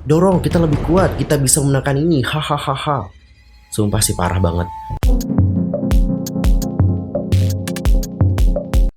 Dorong, kita lebih kuat, kita bisa memenangkan ini, hahaha. Sumpah sih parah banget.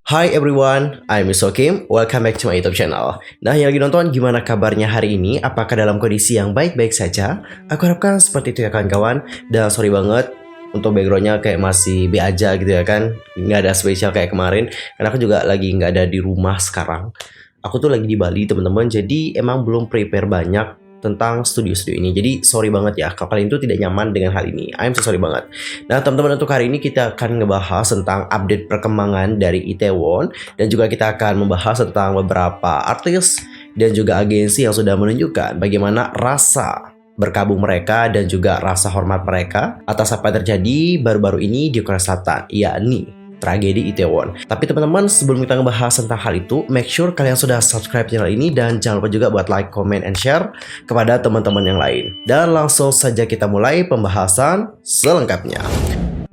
Hi everyone, I'm Miso Kim. Welcome back to my YouTube channel. Nah, yang lagi nonton, gimana kabarnya hari ini? Apakah dalam kondisi yang baik-baik saja? Aku harapkan seperti itu ya kawan-kawan. Dan sorry banget untuk backgroundnya kayak masih B aja gitu ya kan. Nggak ada spesial kayak kemarin. Karena aku juga lagi nggak ada di rumah sekarang. Aku tuh lagi di Bali teman-teman. Jadi emang belum prepare banyak tentang studio-studio ini. Jadi sorry banget ya kalau kalian itu tidak nyaman dengan hal ini. I'm so sorry banget. Nah teman-teman, untuk hari ini kita akan ngebahas tentang update perkembangan dari Itaewon. Dan juga kita akan membahas tentang beberapa artis dan juga agensi yang sudah menunjukkan bagaimana rasa berkabung mereka dan juga rasa hormat mereka atas apa yang terjadi baru-baru ini di Korea Selatan, yakni tragedi Itaewon. Tapi teman-teman, sebelum kita ngebahas tentang hal itu, make sure kalian sudah subscribe channel ini dan jangan lupa juga buat like, comment, and share kepada teman-teman yang lain. Dan langsung saja kita mulai pembahasan selengkapnya.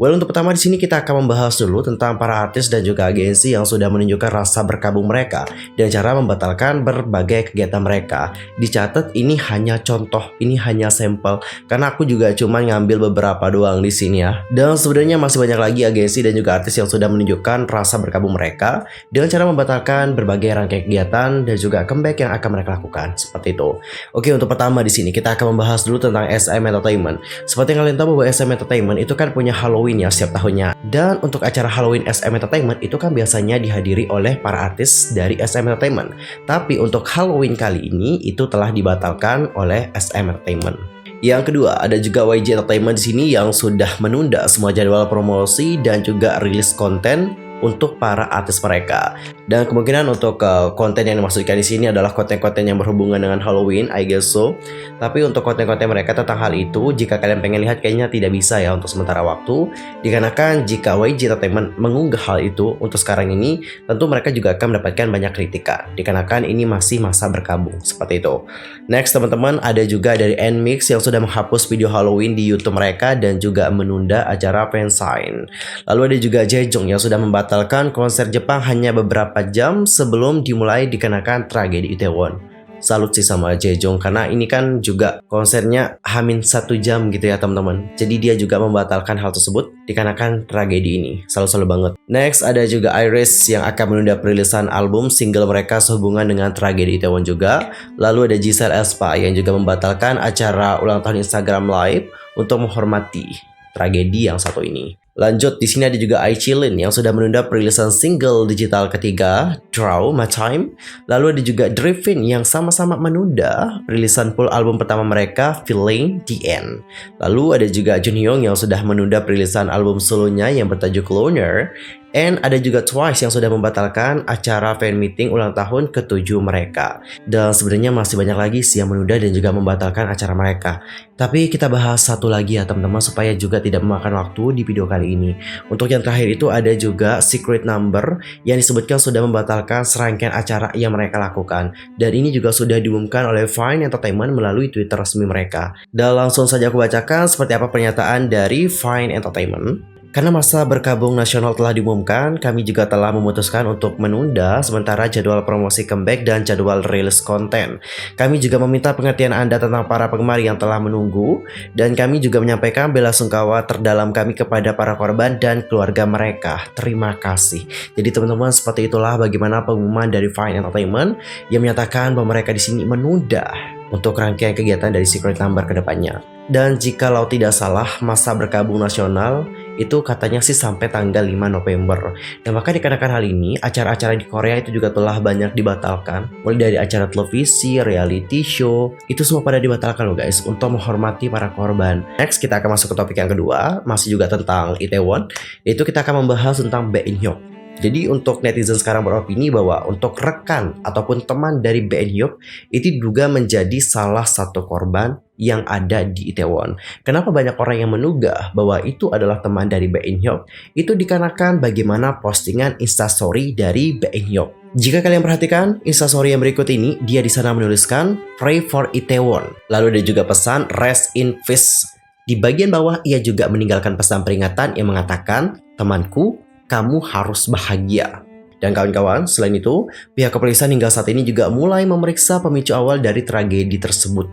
Well, untuk pertama di sini kita akan membahas dulu tentang para artis dan juga agensi yang sudah menunjukkan rasa berkabung mereka dan cara membatalkan berbagai kegiatan mereka. Dicatat ini hanya contoh, ini hanya sampel karena aku juga cuma ngambil beberapa doang di sini ya. Dan sebenarnya masih banyak lagi agensi dan juga artis yang sudah menunjukkan rasa berkabung mereka dengan cara membatalkan berbagai rangkaian kegiatan dan juga comeback yang akan mereka lakukan seperti itu. Oke, untuk pertama di sini kita akan membahas dulu tentang SM Entertainment. Seperti yang kalian tahu bahwa SM Entertainment itu kan punya Halloween ya setiap tahunnya. Dan untuk acara Halloween SM Entertainment itu kan biasanya dihadiri oleh para artis dari SM Entertainment. Tapi untuk Halloween kali ini itu telah dibatalkan oleh SM Entertainment. Yang kedua, ada juga YG Entertainment di sini yang sudah menunda semua jadwal promosi dan juga rilis konten untuk para artis mereka. Dan kemungkinan untuk konten yang dimaksudkan di sini adalah konten-konten yang berhubungan dengan Halloween, I guess so. Tapi untuk konten-konten mereka tentang hal itu, jika kalian pengen lihat kayaknya tidak bisa ya untuk sementara waktu. Dikarenakan jika YG Entertainment mengunggah hal itu untuk sekarang ini, tentu mereka juga akan mendapatkan banyak kritikan. Dikarenakan ini masih masa berkabung seperti itu. Next teman-teman, ada juga dari NMIX yang sudah menghapus video Halloween di YouTube mereka dan juga menunda acara fansign. Lalu ada juga Jaejoong yang sudah membatalkan konser Jepang hanya beberapa jam sebelum dimulai dikenakan tragedi Itaewon. Salut sih sama Jaejoong karena ini kan juga konsernya hamin 1 jam gitu ya teman-teman. Jadi dia juga membatalkan hal tersebut dikarenakan tragedi ini. Salut banget. Next ada juga Iris yang akan menunda perilisan album single mereka sehubungan dengan tragedi Itaewon juga. Lalu ada Giselle Espa yang juga membatalkan acara ulang tahun Instagram Live untuk menghormati tragedi yang satu ini. Lanjut, di sini ada juga Aichilin yang sudah menunda perilisan single digital ketiga, Draw My Time. Lalu ada juga Driven yang sama-sama menunda perilisan full album pertama mereka, Feeling the End. Lalu ada juga Junhyung yang sudah menunda perilisan album solonya yang bertajuk Loner. And ada juga Twice yang sudah membatalkan acara fan meeting ulang tahun ke-7 mereka. Dan sebenarnya masih banyak lagi sih yang menunda dan juga membatalkan acara mereka. Tapi kita bahas satu lagi ya teman-teman supaya juga tidak memakan waktu di video kali ini. Untuk yang terakhir itu ada juga Secret Number yang disebutkan sudah membatalkan serangkaian acara yang mereka lakukan. Dan ini juga sudah diumumkan oleh Fine Entertainment melalui Twitter resmi mereka. Dan langsung saja aku bacakan seperti apa pernyataan dari Fine Entertainment. Karena masa berkabung nasional telah diumumkan, kami juga telah memutuskan untuk menunda sementara jadwal promosi comeback dan jadwal rilis konten. Kami juga meminta pengertian Anda tentang para penggemar yang telah menunggu, dan kami juga menyampaikan bela sungkawa terdalam kami kepada para korban dan keluarga mereka. Terima kasih. Jadi teman-teman, seperti itulah bagaimana pengumuman dari Fine Entertainment yang menyatakan bahwa mereka di sini menunda untuk rangkaian kegiatan dari Secret Number ke depannya. Dan jikalau tidak salah, masa berkabung nasional itu katanya sih sampai tanggal 5 November. Dan maka dikarenakan hal ini, acara-acara di Korea itu juga telah banyak dibatalkan. Mulai dari acara televisi, reality show, itu semua pada dibatalkan loh guys, untuk menghormati para korban. Next, kita akan masuk ke topik yang kedua, masih juga tentang Itaewon, yaitu kita akan membahas tentang Bae In Hyuk. Jadi untuk netizen sekarang beropini bahwa untuk rekan ataupun teman dari Bae In Hyuk itu diduga menjadi salah satu korban yang ada di Itaewon. Kenapa banyak orang yang menduga bahwa itu adalah teman dari Bae In Hyuk? Itu dikarenakan bagaimana postingan instastory dari Bae In Hyuk. Jika kalian perhatikan instastory yang berikut ini, dia di sana menuliskan Pray for Itaewon. Lalu ada juga pesan Rest in Peace. Di bagian bawah ia juga meninggalkan pesan peringatan yang mengatakan, temanku, kamu harus bahagia. Dan kawan-kawan, selain itu, pihak kepolisian hingga saat ini juga mulai memeriksa pemicu awal dari tragedi tersebut.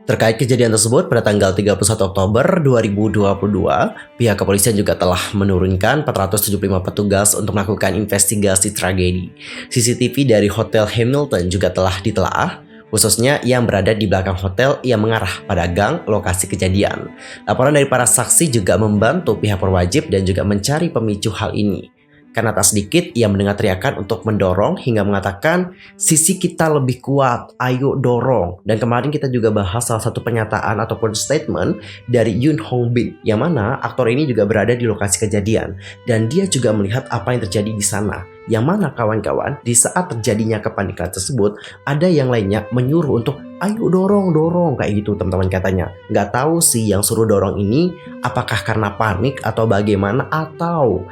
Terkait kejadian tersebut, pada tanggal 31 Oktober 2022, pihak kepolisian juga telah menurunkan 475 petugas untuk melakukan investigasi tragedi. CCTV dari Hotel Hamilton juga telah ditelaah, khususnya yang berada di belakang hotel yang mengarah pada gang lokasi kejadian. Laporan dari para saksi juga membantu pihak berwajib dan juga mencari pemicu hal ini. Karena tak sedikit ia mendengar teriakan untuk mendorong hingga mengatakan sisi kita lebih kuat, ayo dorong. Dan kemarin kita juga bahas salah satu pernyataan ataupun statement dari Yoon Hong Bin, yang mana aktor ini juga berada di lokasi kejadian dan dia juga melihat apa yang terjadi di sana. Yang mana kawan-kawan, di saat terjadinya kepanikan tersebut, ada yang lainnya menyuruh untuk ayo dorong kayak gitu teman-teman katanya. Nggak tahu sih yang suruh dorong ini apakah karena panik atau bagaimana, atau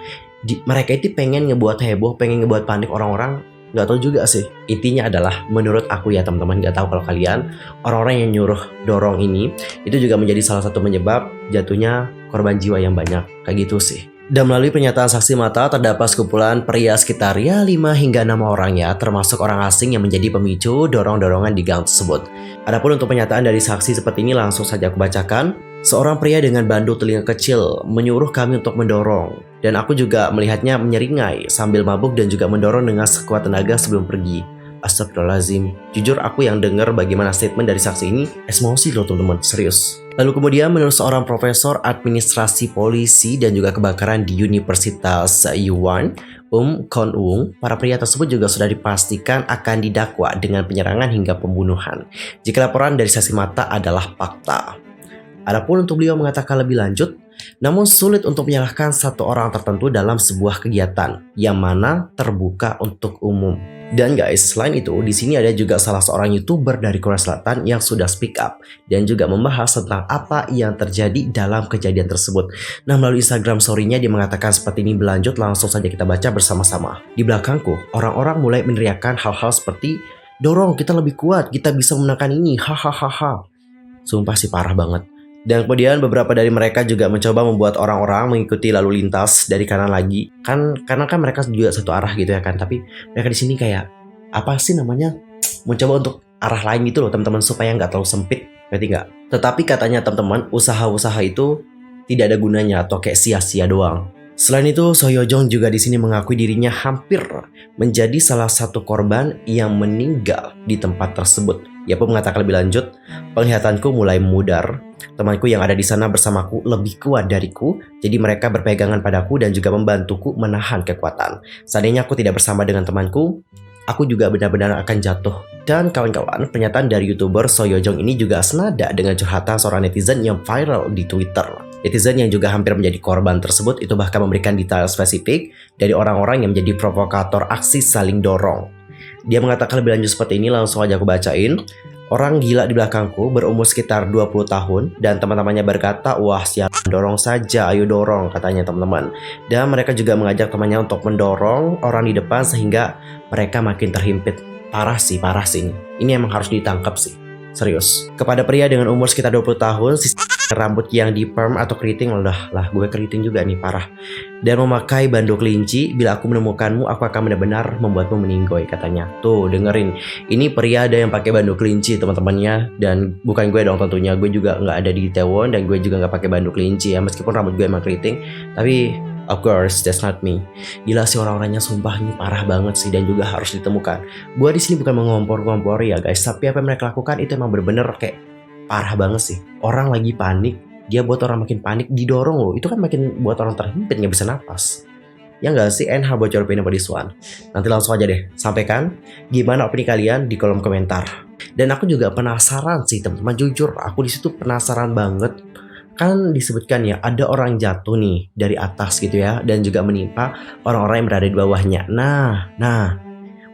mereka itu pengen ngebuat heboh, pengen ngebuat panik orang-orang. Nggak tahu juga sih. Intinya adalah menurut aku ya teman-teman, nggak tahu kalau kalian, orang-orang yang nyuruh dorong ini itu juga menjadi salah satu penyebab jatuhnya korban jiwa yang banyak kayak gitu sih. Dan melalui pernyataan saksi mata, terdapat sekumpulan pria sekitar 5 hingga 6 orang ya, termasuk orang asing yang menjadi pemicu dorong-dorongan di gang tersebut. Adapun untuk pernyataan dari saksi seperti ini langsung saja aku bacakan. Seorang pria dengan bandul telinga kecil menyuruh kami untuk mendorong. Dan aku juga melihatnya menyeringai sambil mabuk dan juga mendorong dengan sekuat tenaga sebelum pergi. Astagfirullahaladzim. Jujur aku yang dengar bagaimana statement dari saksi ini emosi loh teman-teman, serius. Lalu kemudian menurut seorang profesor administrasi polisi dan juga kebakaran di Universitas Yuan, Kon-woong, para pria tersebut juga sudah dipastikan akan didakwa dengan penyerangan hingga pembunuhan jika laporan dari saksi mata adalah fakta. Adapun untuk beliau mengatakan lebih lanjut, namun sulit untuk menyalahkan satu orang tertentu dalam sebuah kegiatan yang mana terbuka untuk umum. Dan guys, selain itu, di sini ada juga salah seorang YouTuber dari Korea Selatan yang sudah speak up dan juga membahas tentang apa yang terjadi dalam kejadian tersebut. Nah, melalui Instagram story-nya dia mengatakan seperti ini, berlanjut langsung saja kita baca bersama-sama. Di belakangku, orang-orang mulai meneriakkan hal-hal seperti, dorong, kita lebih kuat, kita bisa memenangkan ini, hahaha. Sumpah sih parah banget. Dan kemudian beberapa dari mereka juga mencoba membuat orang-orang mengikuti lalu lintas dari kanan lagi. Karena kan mereka juga satu arah gitu ya kan. Tapi mereka di sini kayak apa sih namanya? Mencoba untuk arah lain gitu loh teman-teman, supaya nggak terlalu sempit. Berarti nggak? Tetapi katanya teman-teman, usaha-usaha itu tidak ada gunanya atau kayak sia-sia doang. Selain itu, So Hyo Jong juga di sini mengakui dirinya hampir menjadi salah satu korban yang meninggal di tempat tersebut. Ia pun mengatakan lebih lanjut, penglihatanku mulai memudar. Temanku yang ada di sana bersamaku lebih kuat dariku, jadi mereka berpegangan padaku dan juga membantuku menahan kekuatan. Seandainya aku tidak bersama dengan temanku, aku juga benar-benar akan jatuh. Dan kawan-kawan, pernyataan dari YouTuber So Hyo Jong ini juga senada dengan curhatan seorang netizen yang viral di Twitter. Netizen yang juga hampir menjadi korban tersebut itu bahkan memberikan detail spesifik dari orang-orang yang menjadi provokator aksi saling dorong. Dia mengatakan lebih lanjut seperti ini, langsung aja aku bacain. Orang gila di belakangku berumur sekitar 20 tahun dan teman-temannya berkata, wah siap, dorong saja, ayo dorong, katanya teman-teman. Dan mereka juga mengajak temannya untuk mendorong orang di depan sehingga mereka makin terhimpit. Parah sih ini emang harus ditangkap sih, serius. Kepada pria dengan umur sekitar 20 tahun, rambut yang di perm atau keriting, lah gue keriting juga nih, parah. Dan memakai bandul kelinci, bila aku menemukanmu aku akan benar-benar membuatmu meninggoy, katanya. Tuh dengerin, ini pria ada yang pakai bandul kelinci teman-temannya, dan bukan gue dong tentunya, gue juga nggak ada di Itaewon dan gue juga nggak pakai bandul kelinci ya, meskipun rambut gue emang keriting, tapi of course that's not me. Gila sih orang-orangnya, sumpah ini parah banget sih dan juga harus ditemukan. Gue di sini bukan mengompor-ngompori ya guys, tapi apa yang mereka lakukan itu emang bener-bener kayak parah banget sih. Orang lagi panik, dia buat orang makin panik, didorong loh. Itu kan makin buat orang terhimpit, gak bisa napas. Ya nggak sih? And how about your opinion about this one? Nanti langsung aja deh, sampaikan gimana opini kalian di kolom komentar. Dan aku juga penasaran sih teman-teman, jujur aku di situ penasaran banget. Kan disebutkan ya, ada orang jatuh nih dari atas gitu ya, dan juga menimpa orang-orang yang berada di bawahnya. Nah,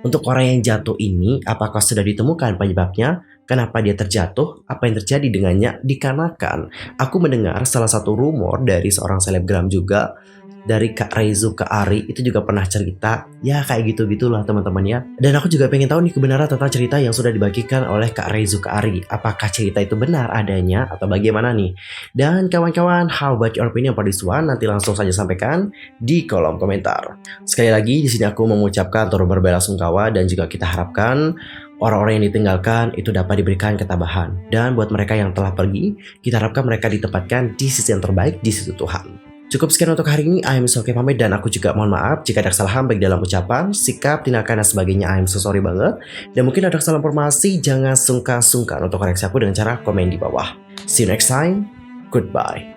untuk orang yang jatuh ini, apakah sudah ditemukan penyebabnya? Kenapa dia terjatuh? Apa yang terjadi dengannya? Dikarenakan aku mendengar salah satu rumor dari seorang selebgram juga, dari Kak Reizuka Ari, itu juga pernah cerita ya kayak gitu-gitulah teman-teman ya. Dan aku juga pengen tahu nih kebenaran tentang cerita yang sudah dibagikan oleh Kak Reizuka Ari. Apakah cerita itu benar adanya atau bagaimana nih? Dan kawan-kawan, how about your opinion about this one? Nanti langsung saja sampaikan di kolom komentar. Sekali lagi di sini aku mengucapkan turut berbela sungkawa dan juga kita harapkan Orang-orang yang ditinggalkan itu dapat diberikan ketabahan. Dan buat mereka yang telah pergi, kita harapkan mereka ditempatkan di sisi yang terbaik di sisi Tuhan. Cukup sekian untuk hari ini, I am so pamit dan aku juga mohon maaf jika ada kesalahan baik dalam ucapan, sikap, tindakan dan sebagainya. I am so sorry banget. Dan mungkin ada kesalahan informasi, jangan sungkan-sungkan untuk koreksi aku dengan cara komen di bawah. See you next time, goodbye.